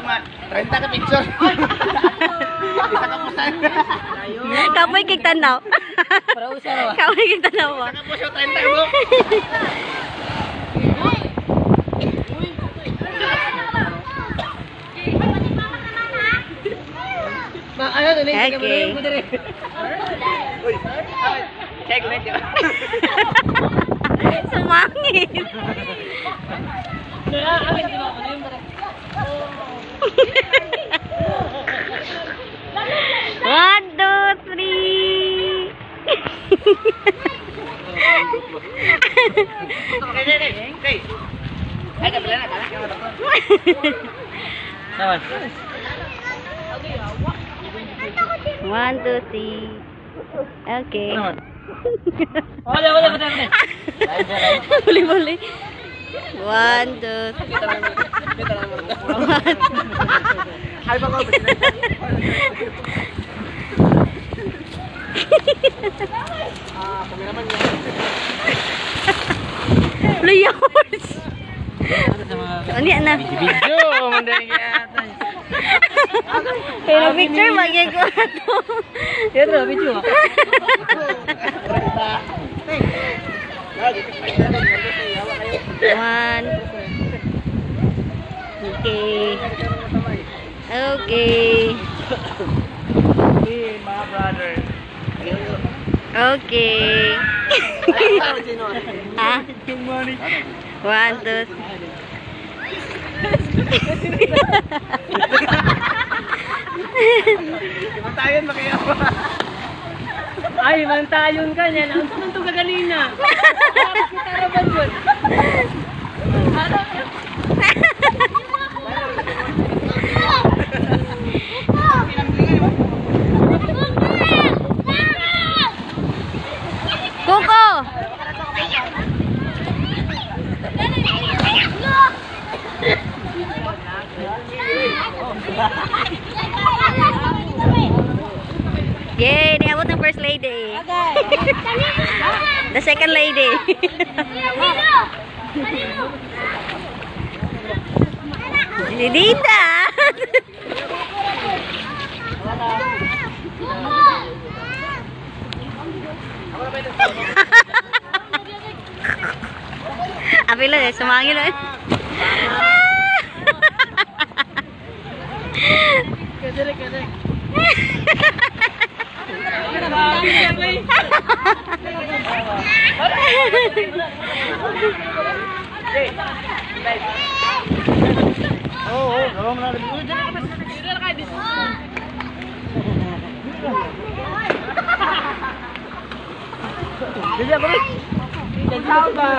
30 ka picture. Isa ka po saan. Kapoy kay tanaw. Kapoy kay tanaw mo. Isa ka po siya 30 mo. Okay. Check ulit yun. Sumangit. One, two, three. Okay. Ay, kapila na. Naman. One, two, three. Okay. Boleh. One, two, three. Ay, baka ba? Kameraman niya. Luyos. Ano yan na? Video, mandang yata. Pero picture bagay ko ito. Yan na, video. One. Okay. Okay. Hey, my brother. Okay. Ah? One, two. Mantayon na kaya ba? Ay, mantayon ka niyan. Ang tunong to kagalina. Bakit kita raban yun? Kuko! Yay! Niabot ng first lady. The second lady. Si Dita! Apil lang eh, sumangil lang. Kadek. Jadi apa ni? Jadi apa?